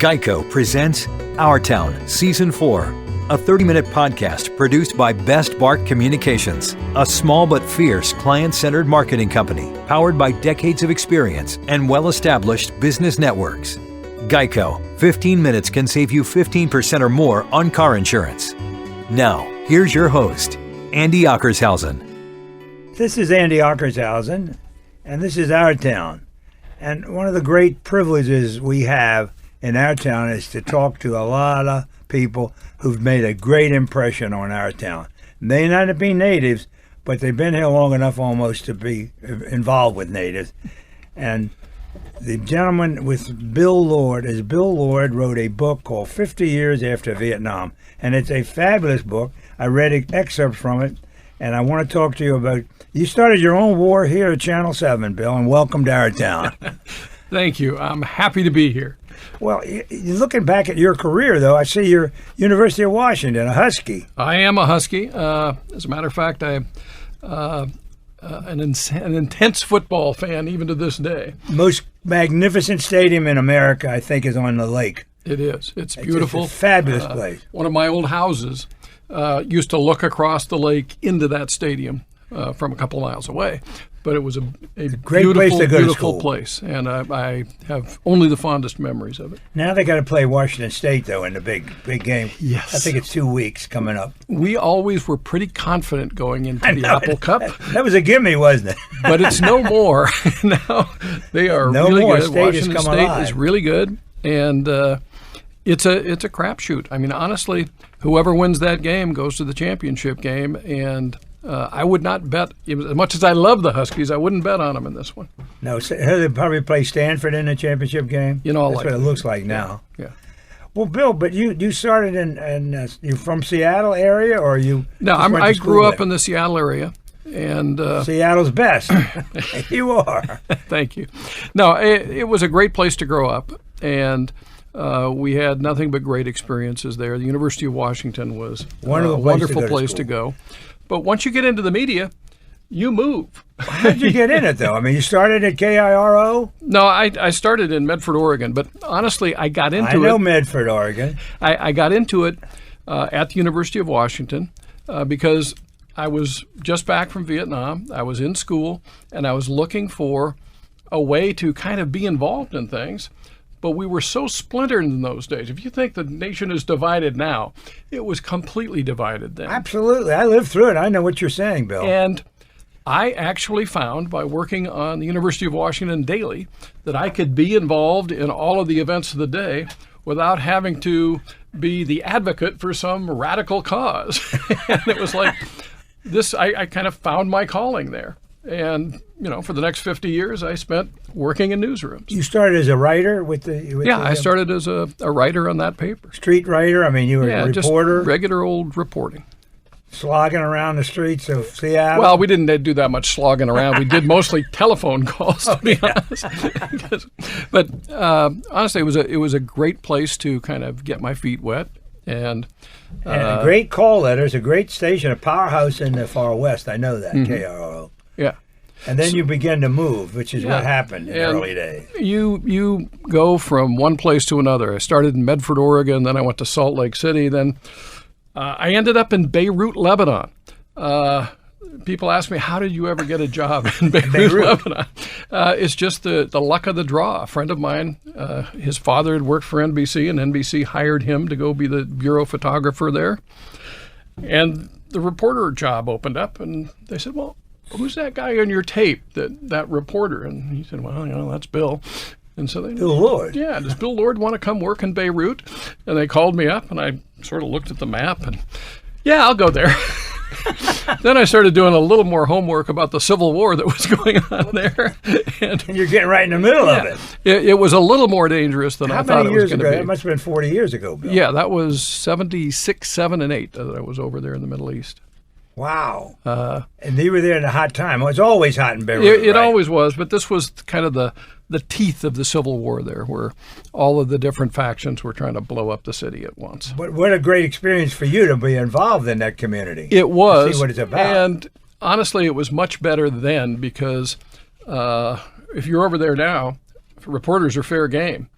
Geico presents Our Town, Season 4, a 30-minute podcast produced by Best Bark Communications, a small but fierce client-centered marketing company powered by decades of experience and well-established business networks. Geico, 15 minutes can save you 15% or more on car insurance. Now, here's your host, Andy Ockershausen. This is Andy Ockershausen, and this is Our Town. And one of the great privileges we have in our town is to talk to a lot of people who've made a great impression on our town. They may not be natives, but they've been here long enough almost to be involved with natives. And the gentleman with Bill Lord is Bill Lord wrote a book called 50 Years After Vietnam. And it's a fabulous book. I read excerpts from it, and I want to talk to you about, you started your own war here at Channel 7, Bill, and welcome to our town. Thank you. I'm happy to be here. Well, looking back at your career, though, I see you're University of Washington, a Husky. I am a Husky. As a matter of fact, I'm an intense football fan even to this day. Most magnificent stadium in America, I think, is on the lake. It is. It's beautiful. It's a fabulous place. One of my old houses used to look across the lake into that stadium from a couple miles away. But it was a great beautiful, place to go beautiful to school. place, and I have only the fondest memories of it. Now they got to play Washington State, though, in the big game. Yes. I think it's 2 weeks coming up. We always were pretty confident going into the Apple Cup. That was a gimme, wasn't it? But it's no more. Now they are no really more. good. State Washington has come State alive. is really good, and it's a crapshoot. I mean, honestly, whoever wins that game goes to the championship game, and I would not bet, as much as I love the Huskies, I wouldn't bet on them in this one. No, so they probably play Stanford in the championship game. You know, that's what it looks like now. Yeah. Well, Bill, but you started in you from Seattle area, or you? No, just went I to school grew up there? in the Seattle area, and Seattle's best. You are. Thank you. No, it was a great place to grow up, and we had nothing but great experiences there. The University of Washington was a wonderful place to go. But once you get into the media, you move. How did you get in it, though? I mean, you started at KIRO? No, I started in Medford, Oregon. But honestly, I got into it. I know Medford, Oregon. I got into it at the University of Washington because I was just back from Vietnam. I was in school, and I was looking for a way to kind of be involved in things. But we were so splintered in those days. If you think the nation is divided now, it was completely divided then. Absolutely. I lived through it. I know what you're saying, Bill. And I actually found, by working on the University of Washington daily, that I could be involved in all of the events of the day without having to be the advocate for some radical cause. And it was like this, I kind of found my calling there. And, for the next 50 years, I spent working in newsrooms. You started as a writer with I started as a writer on that paper. Street writer? I mean, you were a reporter? Just regular old reporting. Slogging around the streets of Seattle? Well, we didn't do that much slogging around. We did mostly telephone calls, to be honest. But honestly, it was a great place to kind of get my feet wet. And a great call letters, a great station, a powerhouse in the far west. I know that, KRO. Yeah. And then you begin to move, which is what happened in the early days. You go from one place to another. I started in Medford, Oregon, then I went to Salt Lake City, then I ended up in Beirut, Lebanon. People ask me, how did you ever get a job in Beirut, Lebanon? It's just the luck of the draw. A friend of mine, his father had worked for NBC, and NBC hired him to go be the bureau photographer there. And the reporter job opened up, and they said, well, who's that guy on your tape, that reporter? And he said, well, that's Bill. And so they Bill Lord. Yeah, does Bill Lord want to come work in Beirut? And they called me up, and I sort of looked at the map, and yeah, I'll go there. Then I started doing a little more homework about the Civil War that was going on there. And you're getting right in the middle of it. It was a little more dangerous than I thought it was going to be. That must have been 40 years ago, Bill. Yeah, that was 76, 7, and 8 that I was over there in the Middle East. Wow. And you were there in a hot time. Well, it's always hot in Beirut, It always was, but this was kind of the teeth of the Civil War there, where all of the different factions were trying to blow up the city at once. But what a great experience for you to be involved in that community. It was. To see what it's about. And honestly, it was much better then because if you're over there now, reporters are fair game.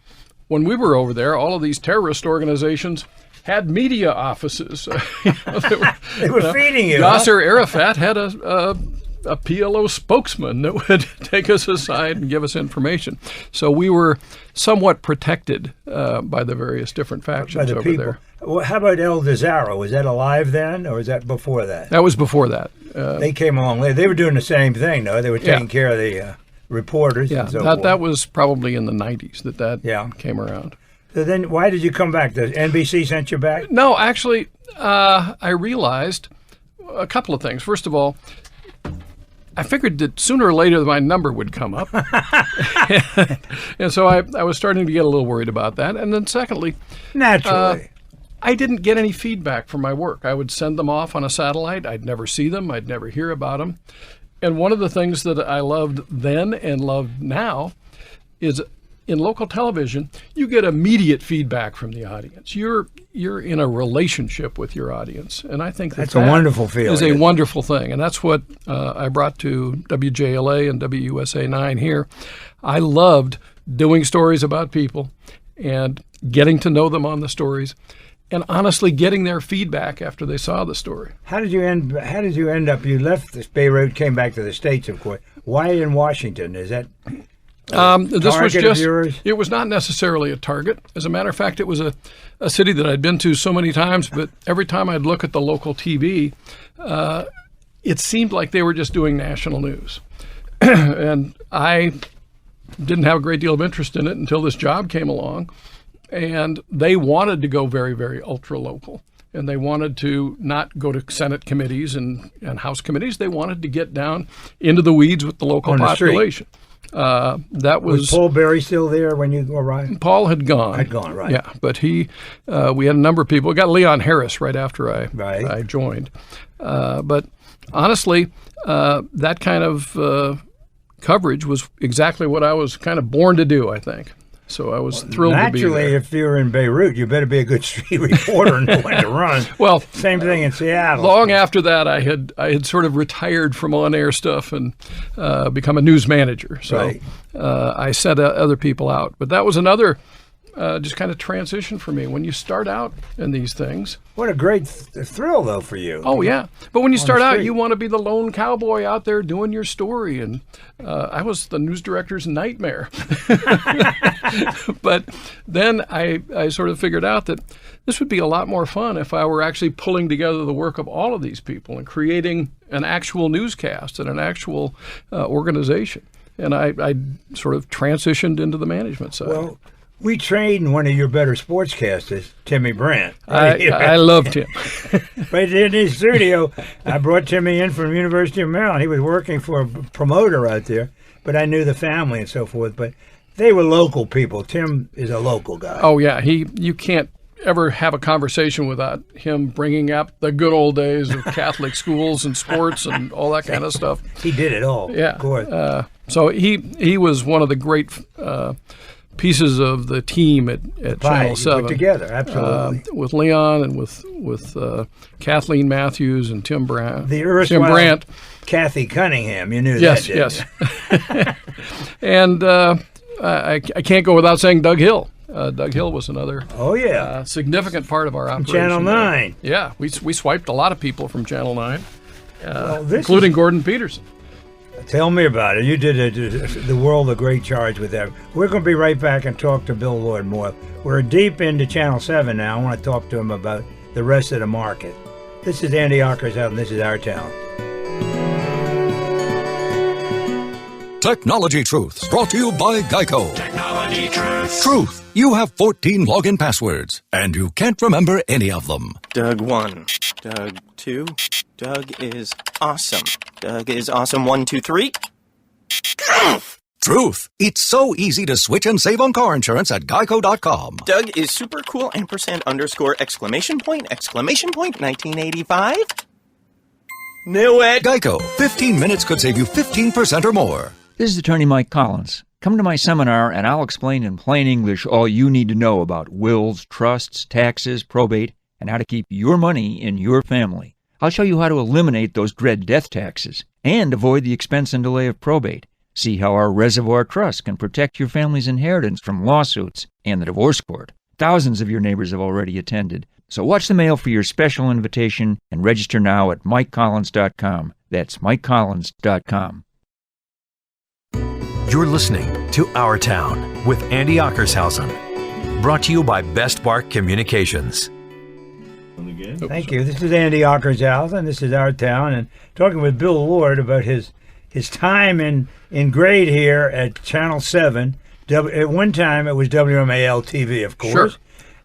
when we were over there, all of these terrorist organizations had media offices. They were feeding you. Yasser Arafat had a PLO spokesman that would take us aside and give us information. So we were somewhat protected by the various different factions over people there. Well, how about El Desaro? Was that alive then, or was that before that? That was before that. They came along later. They were doing the same thing, though. They were taking care of the reporters. Yeah, and so forth. that was probably in the 90s that came around. So then why did you come back? The NBC sent you back? No, actually, I realized a couple of things. First of all, I figured that sooner or later my number would come up. And so I was starting to get a little worried about that. And then secondly, naturally, I didn't get any feedback from my work. I would send them off on a satellite. I'd never see them. I'd never hear about them. And one of the things that I loved then and loved now is in local television, you get immediate feedback from the audience. You're in a relationship with your audience, and I think that's a wonderful feeling. Is a wonderful thing, and that's what I brought to WJLA and WUSA9 here. I loved doing stories about people and getting to know them on the stories, and honestly getting their feedback after they saw the story. How did you end up? You left Beirut, came back to the States, of course. Why in Washington? Is that? This was just, it was not necessarily a target. As a matter of fact, it was a city that I'd been to so many times, but every time I'd look at the local TV, it seemed like they were just doing national news. And I didn't have a great deal of interest in it until this job came along. And they wanted to go very, very ultra local. And they wanted to not go to Senate committees and House committees. They wanted to get down into the weeds with the local population. That was Paul Berry still there when you arrived? Paul had gone. Right. Yeah, but we had a number of people. We got Leon Harris right after I joined. But honestly, that kind of coverage was exactly what I was kind of born to do, I think. So I was thrilled to be there. Naturally, if you're in Beirut, you better be a good street reporter and know when to run. Well, same thing in Seattle. Long after that, I had sort of retired from on-air stuff and become a news manager. So I sent other people out. But that was another just kind of transition for me. When you start out in these things. What a great thrill, though, for you. Oh, yeah. But when you start out, you want to be the lone cowboy out there doing your story. And I was the news director's nightmare. But then I sort of figured out that this would be a lot more fun if I were actually pulling together the work of all of these people and creating an actual newscast and an actual organization. And I sort of transitioned into the management side. Well, we trained one of your better sportscasters, Timmy Brandt. I loved him. Right in his studio, I brought Timmy in from the University of Maryland. He was working for a promoter out there, but I knew the family and so forth. But they were local people. Tim is a local guy. Oh, yeah. You can't ever have a conversation without him bringing up the good old days of Catholic schools and sports and all that kind of stuff. He did it all. Yeah. Of course. So he was one of the great pieces of the team at Channel 7. Put together, absolutely. With Leon and with Kathleen Matthews and Tim Brandt. The erstwhile Kathy Cunningham, you knew that, didn't you? And I can't go without saying Doug Hill. Doug Hill was another significant part of our operation. Channel 9. Yeah, we swiped a lot of people from Channel 9, including Gordon Peterson. Tell me about it. You did the world a great charge with that. We're going to be right back and talk to Bill Lloyd more. We're deep into Channel 7 now. I want to talk to him about the rest of the market. This is Andy Ockershausen, and this is Our Town. Technology Truths, brought to you by Geico. Technology Truths. Truth. You have 14 login passwords, and you can't remember any of them. Doug 1. Doug 2. Doug is awesome. Doug is awesome 1, 2, 3. Truth. It's so easy to switch and save on car insurance at geico.com. Doug is super cool &_! 1985. Knew it. Geico. 15 minutes could save you 15% or more. This is Attorney Mike Collins. Come to my seminar and I'll explain in plain English all you need to know about wills, trusts, taxes, probate, and how to keep your money in your family. I'll show you how to eliminate those dread death taxes and avoid the expense and delay of probate. See how our Reservoir Trust can protect your family's inheritance from lawsuits and the divorce court. Thousands of your neighbors have already attended. So watch the mail for your special invitation and register now at MikeCollins.com. That's MikeCollins.com. You're listening to Our Town with Andy Ockershausen. Brought to you by Best Bark Communications. Thank you. This is Andy Ockershausen. This is Our Town, and talking with Bill Lord about his time in grade here at Channel 7. At one time, it was WMAL-TV, of course. Sure.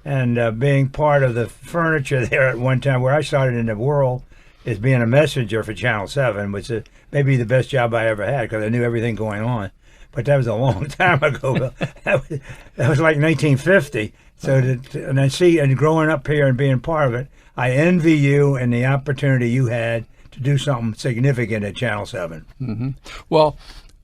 And being part of the furniture there at one time, where I started in the world, is being a messenger for Channel 7, which is maybe the best job I ever had because I knew everything going on. But that was a long time ago. that was like 1950. So and I see, and growing up here and being part of it, I envy you and the opportunity you had to do something significant at Channel 7. Mm-hmm. Well,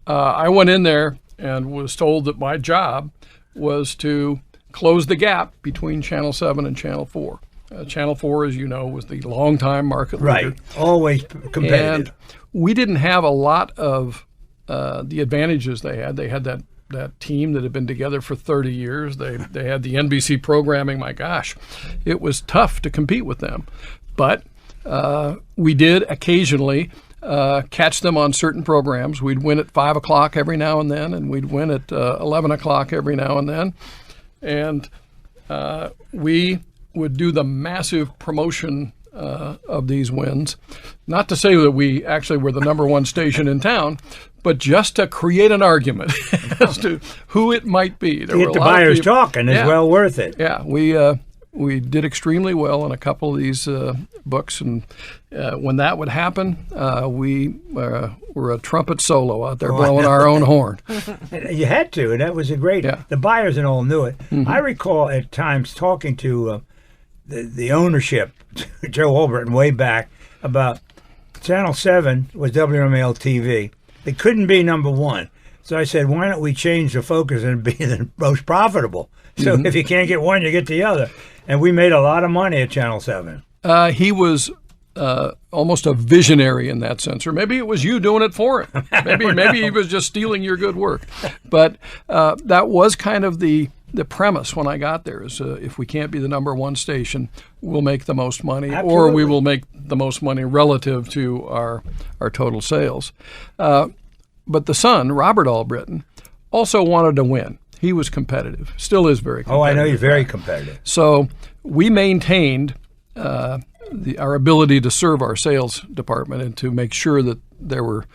I went in there and was told that my job was to close the gap between Channel 7 and Channel 4. Channel 4, as you know, was the longtime market leader. Right, always competitive. And we didn't have a lot of the advantages they had. They had that team that had been together for 30 years. They had the NBC programming. My gosh, it was tough to compete with them. But we did occasionally catch them on certain programs. We'd win at 5 o'clock every now and then, and we'd win at 11 o'clock every now and then. And we would do the massive promotion of these wins. Not to say that we actually were the number one station in town, but just to create an argument as to who it might be. To get the buyers talking is well worth it. Yeah, we did extremely well in a couple of these books, and when that would happen, we were a trumpet solo out there blowing our own horn. You had to, and that was a great. Yeah. The buyers and all knew it. Mm-hmm. I recall at times talking to the ownership, Joe Holbrook, way back about Channel 7 was WMAL-TV. They couldn't be number one. So I said, why don't we change the focus and be the most profitable? So if you can't get one, you get the other. And we made a lot of money at Channel 7. He was almost a visionary in that sense, or maybe it was you doing it for him. Maybe he was just stealing your good work. But that was kind of the premise when I got there is if we can't be the number one station, we'll make the most money. Absolutely. Or we will make the most money relative to our total sales. But the son, Robert Albritton, also wanted to win. He was competitive, still is very competitive. Oh, I know you're very competitive. So we maintained our ability to serve our sales department and to make sure that there were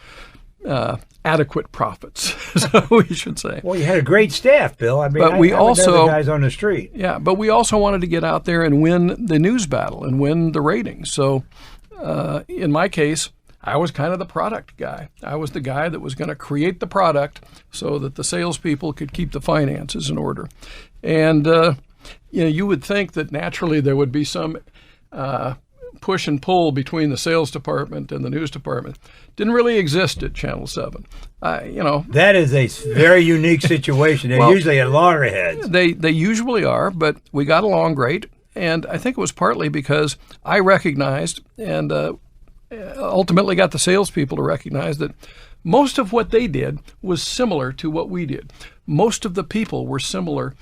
adequate profits, so we should say. Well, you had a great staff, Bill. I mean, but we also the guys on the street. Yeah, but we also wanted to get out there and win the news battle and win the ratings. So in my case, I was kind of the product guy. I was the guy that was going to create the product so that the salespeople could keep the finances in order. And you would think that naturally there would be some push and pull between the sales department and the news department. Didn't really exist at Channel 7. That is a very unique situation. They're usually at loggerheads. They usually are, but we got along great. And I think it was partly because I recognized and ultimately got the salespeople to recognize that most of what they did was similar to what we did. Most of the people were similar.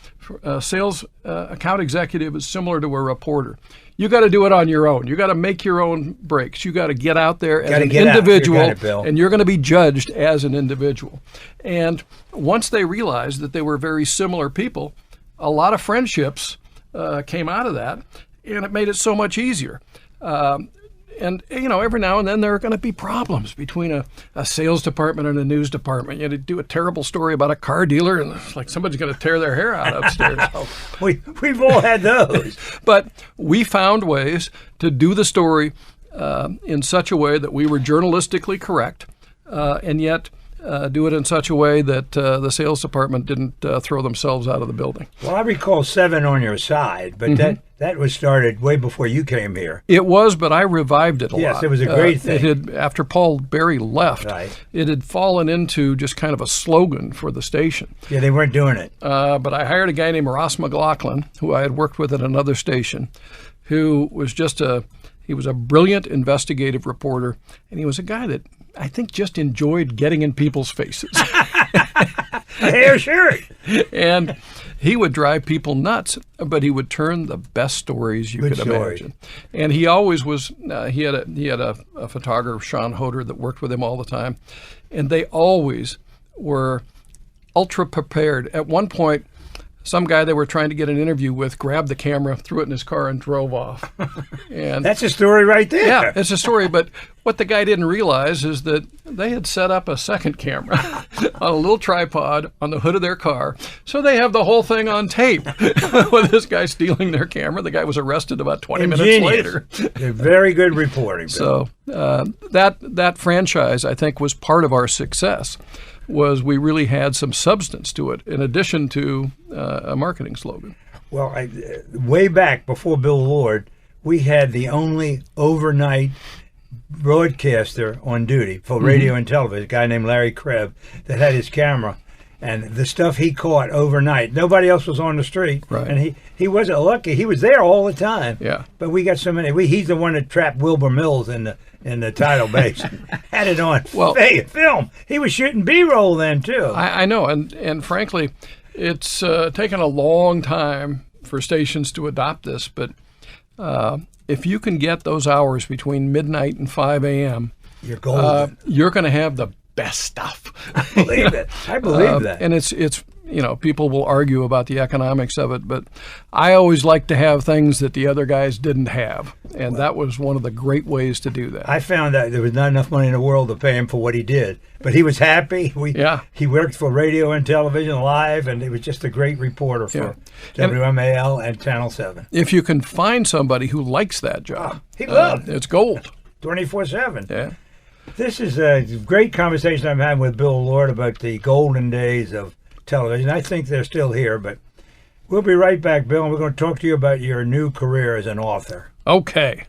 Sales account executive is similar to a reporter. You got to do it on your own. You got to make your own breaks. You got to get out there as an individual, and you're going to be judged as an individual. And once they realized that they were very similar people, a lot of friendships came out of that, and it made it so much easier. And, every now and then there are going to be problems between a sales department and a news department. You do a terrible story about a car dealer, and it's like somebody's going to tear their hair out upstairs. We've all had those. But we found ways to do the story in such a way that we were journalistically correct, and yet do it in such a way that the sales department didn't throw themselves out of the building. Well, I recall 7 on your side, but that was started way before you came here. It was, but I revived it a lot. Yes, it was a great thing. After Paul Berry left, it had fallen into just kind of a slogan for the station. Yeah, they weren't doing it. But I hired a guy named Ross McLaughlin, who I had worked with at another station, who was he was a brilliant investigative reporter, and he was a guy that I think, just enjoyed getting in people's faces. Hair shirt. And he would drive people nuts, but he would turn the best stories you could imagine. And he always was. He had a photographer, Sean Hoder, that worked with him all the time, and they always were ultra prepared. At one point, some guy they were trying to get an interview with grabbed the camera, threw it in his car, and drove off. And that's a story right there. Yeah, it's a story. But what the guy didn't realize is that they had set up a second camera on a little tripod on the hood of their car. So they have the whole thing on tape with this guy stealing their camera. The guy was arrested about 20 minutes later. They're very good reporting. So that franchise, I think, was part of our success. Was we really had some substance to it in addition to a marketing slogan. Well, way back before Bill Lord, we had the only overnight broadcaster on duty for radio and television, a guy named Larry Krebs, that had his camera. And the stuff he caught overnight, nobody else was on the street. Right. And he wasn't lucky. He was there all the time. Yeah. But we got so many. He's the one that trapped Wilbur Mills in the tidal basin. Had it on film. He was shooting B-roll then, too. I know. And frankly, it's taken a long time for stations to adopt this. But if you can get those hours between midnight and 5 a.m., you're golden. You're going to have the best stuff. I believe it. I believe that. And it's people will argue about the economics of it, but I always like to have things that the other guys didn't have, and that was one of the great ways to do that. I found that there was not enough money in the world to pay him for what he did, but he was happy. He worked for radio and television live, and he was just a great reporter for WMAL and Channel 7. If you can find somebody who likes that job, he loved it's gold. 24/7. Yeah. This is a great conversation I'm having with Bill Lord about the golden days of television. I think they're still here, but we'll be right back, Bill, and we're going to talk to you about your new career as an author. Okay.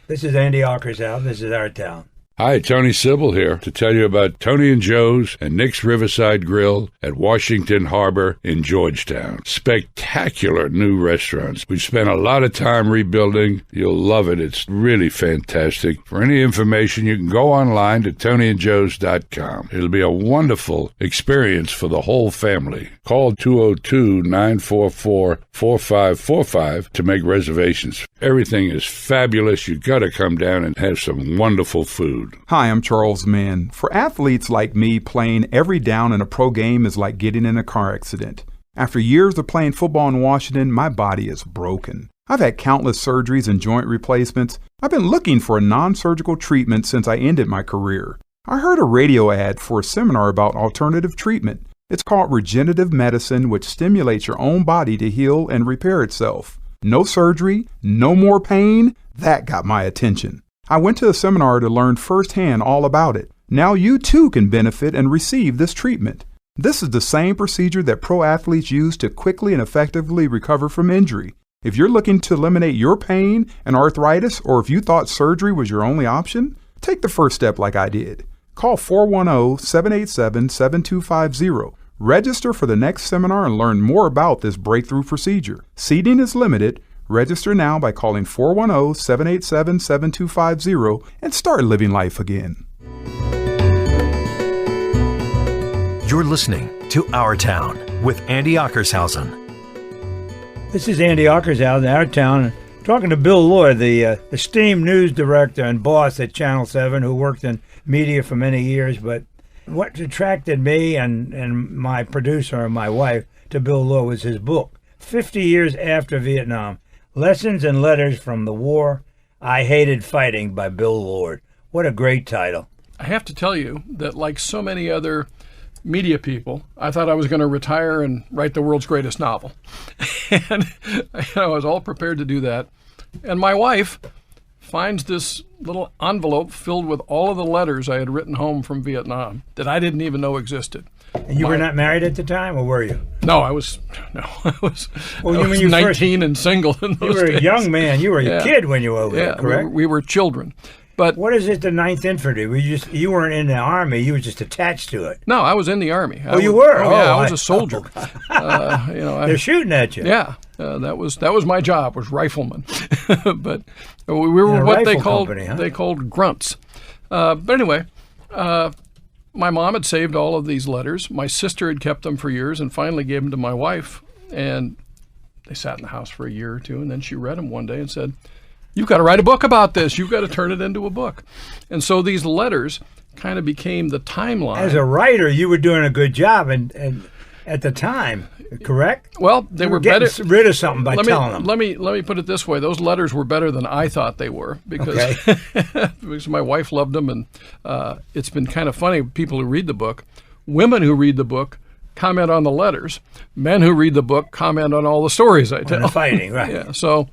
This is Andy Ockershausen. This is Our Town. Hi, Tony Sybil here to tell you about Tony and Joe's and Nick's Riverside Grill at Washington Harbor in Georgetown. Spectacular new restaurants. We've spent a lot of time rebuilding. You'll love it. It's really fantastic. For any information, you can go online to tonyandjoes.com. It'll be a wonderful experience for the whole family. Call 202-944-4545 to make reservations. Everything is fabulous. You've got to come down and have some wonderful food. Hi, I'm Charles Mann. For athletes like me, playing every down in a pro game is like getting in a car accident. After years of playing football in Washington, my body is broken. I've had countless surgeries and joint replacements. I've been looking for a non-surgical treatment since I ended my career. I heard a radio ad for a seminar about alternative treatment. It's called regenerative medicine, which stimulates your own body to heal and repair itself. No surgery, no more pain. That got my attention. I went to a seminar to learn firsthand all about it. Now you too can benefit and receive this treatment. This is the same procedure that pro athletes use to quickly and effectively recover from injury. If you're looking to eliminate your pain and arthritis, or if you thought surgery was your only option, take the first step like I did. Call 410-787-7250. Register for the next seminar and learn more about this breakthrough procedure. Seating is limited. Register now by calling 410-787-7250 and start living life again. You're listening to Our Town with Andy Ockershausen. This is Andy Ockershausen, Our Town, talking to Bill Lord, the esteemed news director and boss at Channel 7, who worked in media for many years. But what attracted me and my producer and my wife to Bill Lord was his book, 50 Years After Vietnam, Lessons and Letters from the War I Hated Fighting by Bill Lord. What a great title. I have to tell you that, like so many other media people, I thought I was going to retire and write the world's greatest novel. And I was all prepared to do that. And my wife finds this little envelope filled with all of the letters I had written home from Vietnam that I didn't even know existed. And you were not married at the time, or were you? No, I was 19 and single in those days. You were a young man. You were a kid when you were over there, correct? We were children. But what is it, the 9th Infantry? You weren't in the Army. You were just attached to it. No, I was in the Army. You were? I was a soldier. They're shooting at you. Yeah, that was my job, was rifleman. But we were what they called grunts. But anyway, My mom had saved all of these letters. My sister had kept them for years and finally gave them to my wife. And they sat in the house for a year or two, and then she read them one day and said, "You've got to write a book about this. You've got to turn it into a book." And so these letters kind of became the timeline. As a writer, you were doing a good job, and at the time, correct? Well, they were better. Rid of something by telling them. Let me put it this way: those letters were better than I thought they were because because my wife loved them, and it's been kind of funny. People who read the book, women who read the book, comment on the letters. Men who read the book comment on all the stories I tell. On the fighting, right? Yeah. So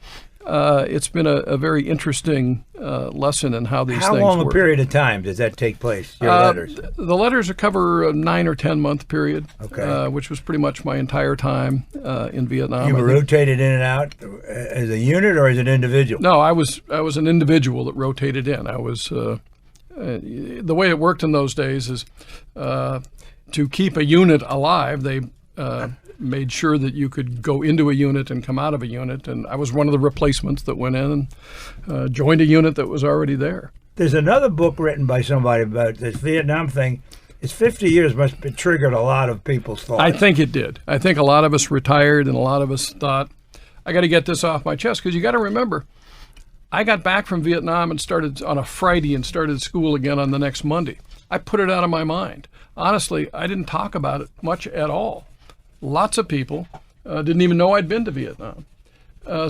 it's been a very interesting lesson in how these things work. How long a period of time does that take place, your letters? The letters cover a 9 or 10 month period, okay. Which was pretty much my entire time in Vietnam. You were rotated in and out as a unit or as an individual? No, I was an individual that rotated in. I was the way it worked in those days is to keep a unit alive. They made sure that you could go into a unit and come out of a unit, and I was one of the replacements that went in and joined a unit that was already there. There's another book written by somebody about this Vietnam thing. It's 50 years must have triggered a lot of people's thoughts. I think it did. I think a lot of us retired, and a lot of us thought, I got to get this off my chest, because you got to remember, I got back from Vietnam and started on a Friday and started school again on the next Monday. I put it out of my mind. Honestly, I didn't talk about it much at all. Lots of people didn't even know I'd been to Vietnam.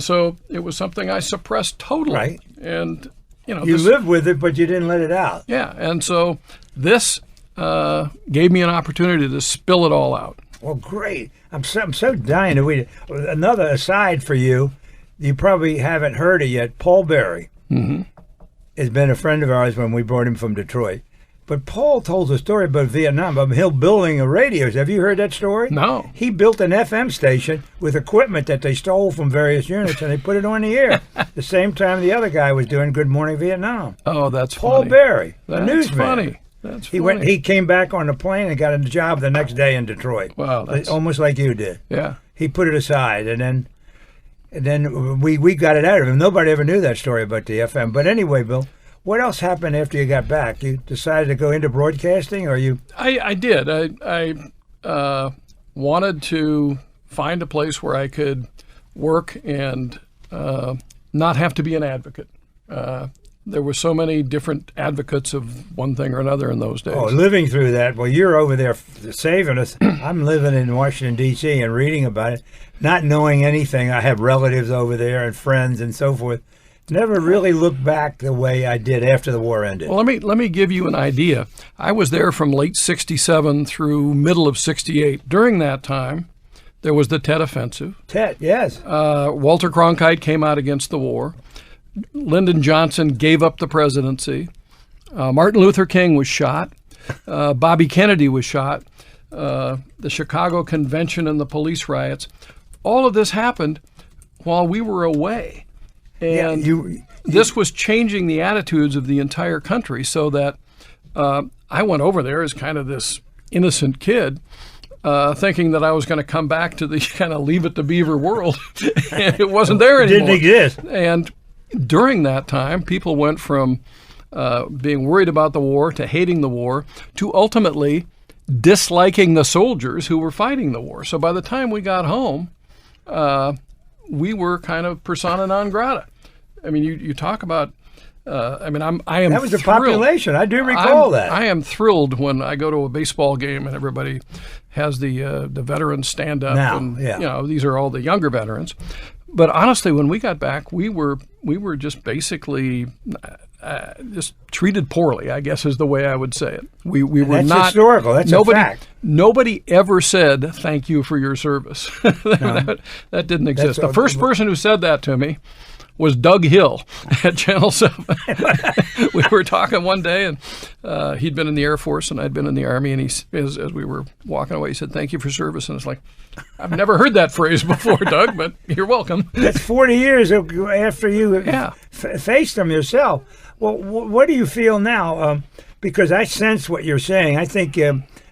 So it was something I suppressed totally. Right. And, you lived with it, but you didn't let it out. Yeah. And so this gave me an opportunity to spill it all out. Well, great. I'm so dying to read it. Another aside for you, you probably haven't heard it yet. Paul Berry has been a friend of ours when we brought him from Detroit. But Paul told a story about Vietnam, about him building a radio. Have you heard that story? No. He built an FM station with equipment that they stole from various units, and they put it on the air the same time the other guy was doing Good Morning Vietnam. Oh, that's Paul funny. Berry, that's a newsman. Funny. That's funny. He came back on the plane and got a job the next day in Detroit. Wow, that's... almost like you did. Yeah. He put it aside, and then we got it out of him. Nobody ever knew that story about the FM. But anyway, Bill, what else happened after you got back? You decided to go into broadcasting, or you? I did. I wanted to find a place where I could work and not have to be an advocate. There were so many different advocates of one thing or another in those days. Oh, living through that. Well, you're over there saving us. I'm living in Washington, D.C. and reading about it, not knowing anything. I have relatives over there and friends and so forth. Never really looked back the way I did after the war ended. Well, let me give you an idea. I was there from late 67 through middle of 68. During that time, there was the Tet Offensive. Tet, yes. Walter Cronkite came out against the war. Lyndon Johnson gave up the presidency. Martin Luther King was shot. Bobby Kennedy was shot. The Chicago Convention and the police riots. All of this happened while we were away. And this was changing the attitudes of the entire country, so that I went over there as kind of this innocent kid, thinking that I was going to come back to the kind of Leave It to Beaver world, and it wasn't there anymore. Didn't exist. And during that time, people went from being worried about the war to hating the war to ultimately disliking the soldiers who were fighting the war. So by the time we got home, we were kind of persona non grata. I mean, you talk about. I am. That was the thrilled. population. I do recall that. I am thrilled when I go to a baseball game and everybody has the veterans stand up. Now, and yeah. These are all the younger veterans. But honestly, when we got back, we were just basically just treated poorly, I guess is the way I would say it. We were that's not historical. That's a fact. Nobody ever said thank you for your service. that didn't exist. The first person who said that to me was Doug Hill at Channel 7. We were talking one day, and he'd been in the Air Force, and I'd been in the Army, and as we were walking away, he said, "Thank you for service." And it's like, I've never heard that phrase before, Doug, but you're welcome. That's 40 years after you faced them yourself. Well, what do you feel now? Because I sense what you're saying. I think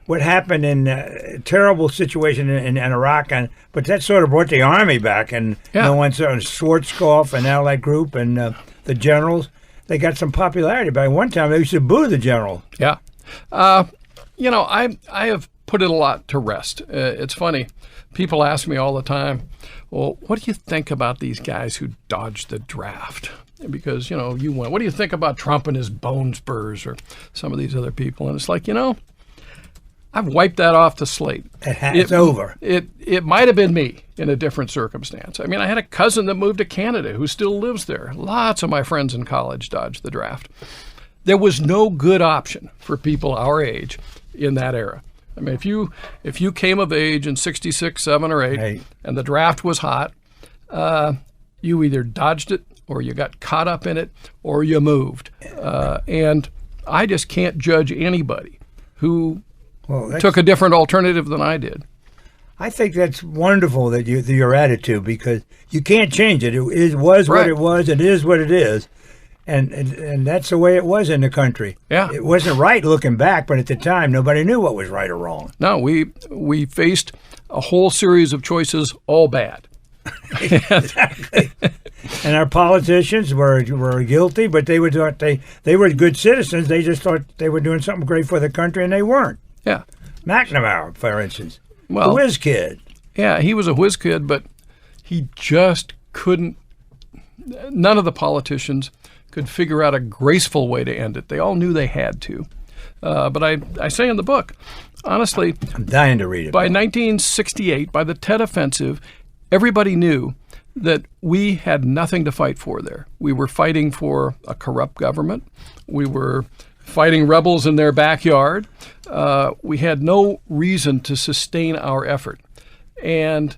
what happened in a terrible situation in Iraq, but that sort of brought the Army back, and no one saw Schwarzkopf and Allied Group and the generals. They got some popularity. But one time they used to boo the general. Yeah. I have put it a lot to rest. It's funny. People ask me all the time, well, what do you think about these guys who dodged the draft? Because, you went, what do you think about Trump and his bone spurs or some of these other people? And it's like, I've wiped that off the slate. It's over. It might have been me in a different circumstance. I mean, I had a cousin that moved to Canada who still lives there. Lots of my friends in college dodged the draft. There was no good option for people our age in that era. I mean, if you came of age in 66, 7, or 8, and the draft was hot, you either dodged it or you got caught up in it or you moved. And I just can't judge anybody who took a different alternative than I did. I think that's wonderful that your attitude, because you can't change it. It was what it was. It is what it is. And that's the way it was in the country. Yeah. It wasn't right looking back, but at the time, nobody knew what was right or wrong. No, we faced a whole series of choices, all bad. Exactly. And our politicians were guilty, but they were good citizens. They just thought they were doing something great for the country, and they weren't. Yeah. McNamara, for instance, the whiz kid. Yeah, he was a whiz kid, but he just couldn't. None of the politicians could figure out a graceful way to end it. They all knew they had to. But I say in the book, honestly, I'm dying to read it. By 1968, by the Tet Offensive, everybody knew that we had nothing to fight for there. We were fighting for a corrupt government. We were fighting rebels in their backyard. We had no reason to sustain our effort. And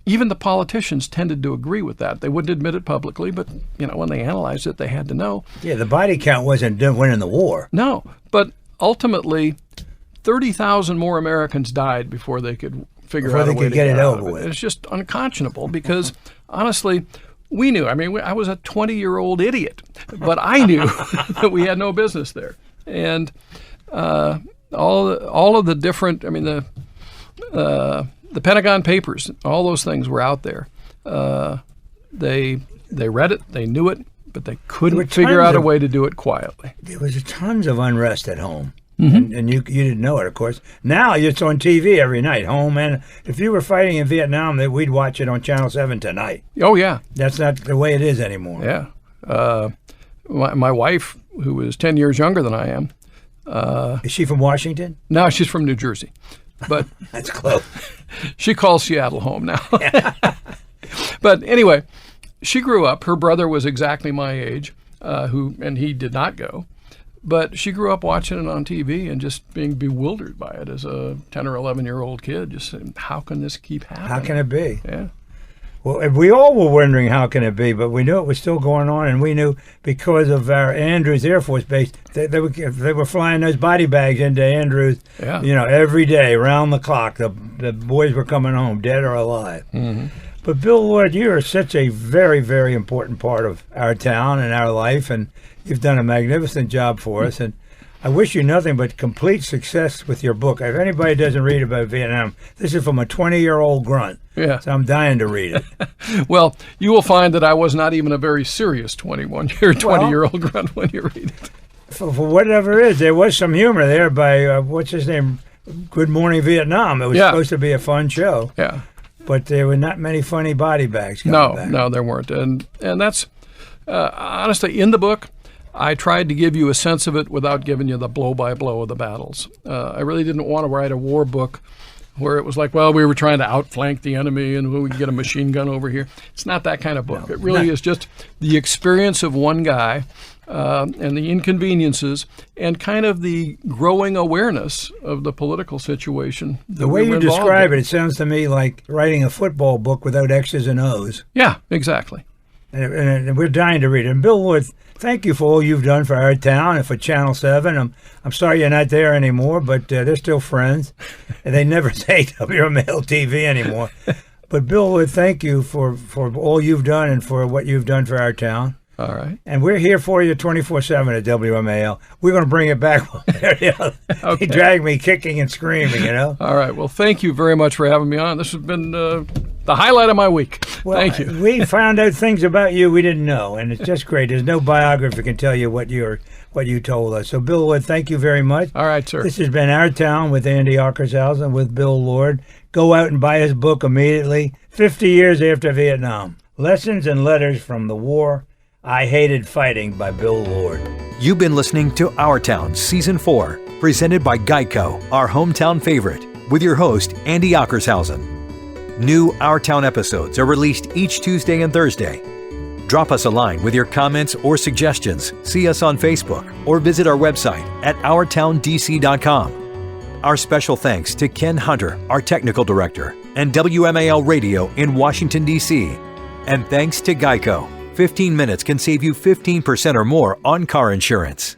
even the politicians tended to agree with that. They wouldn't admit it publicly, but when they analyzed it, they had to know. Yeah, the body count wasn't winning the war. No, but ultimately, 30,000 more Americans died before they could figure out a way to get it over with. It's just unconscionable because, honestly, we knew. I mean, I was a 20-year-old idiot, but I knew that we had no business there. And all of the different, I mean, the Pentagon Papers, all those things were out there. They read it, they knew it, but they couldn't figure out a way to do it quietly. There was tons of unrest at home. Mm-hmm. And you didn't know it, of course. Now it's on TV every night, home. And if you were fighting in Vietnam, we'd watch it on Channel 7 tonight. Oh, yeah. That's not the way it is anymore. Yeah. My wife, who is 10 years younger than I am. Is she from Washington? No, she's from New Jersey. But that's close. She calls Seattle home now. But anyway, she grew up. Her brother was exactly my age, and he did not go. But she grew up watching it on TV and just being bewildered by it as a 10 or 11-year-old kid, just saying, how can this keep happening? How can it be? Yeah. Well, we all were wondering how can it be, but we knew it was still going on, and we knew because of our Andrews Air Force Base, they were flying those body bags into Andrews, every day, around the clock. The boys were coming home, dead or alive. Mm-hmm. But Bill Lloyd, you are such a very, very important part of our town and our life, and you've done a magnificent job for us, and I wish you nothing but complete success with your book. If anybody doesn't read about Vietnam, this is from a 20-year-old grunt. Yeah. So I'm dying to read it. Well, you will find that I was not even a very serious 20-year-old grunt when you read it. For whatever it is, there was some humor there by, what's his name, Good Morning Vietnam. It was supposed to be a fun show. Yeah. But there were not many funny body bags coming back. No, there weren't. And that's, honestly, in the book, I tried to give you a sense of it without giving you the blow-by-blow of the battles. I really didn't want to write a war book where it was like, well, we were trying to outflank the enemy and we could get a machine gun over here. It's not that kind of book. It really is just the experience of one guy and the inconveniences and kind of the growing awareness of the political situation. The way you describe it sounds to me like writing a football book without X's and O's. Yeah, exactly. And we're dying to read it. And Bill Lloyd, thank you for all you've done for our town and for Channel 7. I'm sorry you're not there anymore, but they're still friends. And they never say WJLA-TV anymore. But Bill Lloyd, thank you for all you've done and for what you've done for our town. All right. And we're here for you 24/7 at WMAL. We're going to bring it back one way or the other. Okay. He dragged me kicking and screaming, All right. Well, thank you very much for having me on. This has been the highlight of my week. Well, Thank you. We found out things about you we didn't know, and it's just great. There's no biography can tell you what you told us. So, Bill Lord, thank you very much. All right, sir. This has been Our Town with Andy Ockershausen with Bill Lord. Go out and buy his book immediately. 50 years after Vietnam. Lessons and Letters from the War. I Hated Fighting by Bill Lord. You've been listening to Our Town Season 4, presented by Geico, our hometown favorite, with your host, Andy Ockershausen. New Our Town episodes are released each Tuesday and Thursday. Drop us a line with your comments or suggestions. See us on Facebook or visit our website at OurTownDC.com. Our special thanks to Ken Hunter, our technical director, and WMAL Radio in Washington, D.C. And thanks to Geico. 15 minutes can save you 15% or more on car insurance.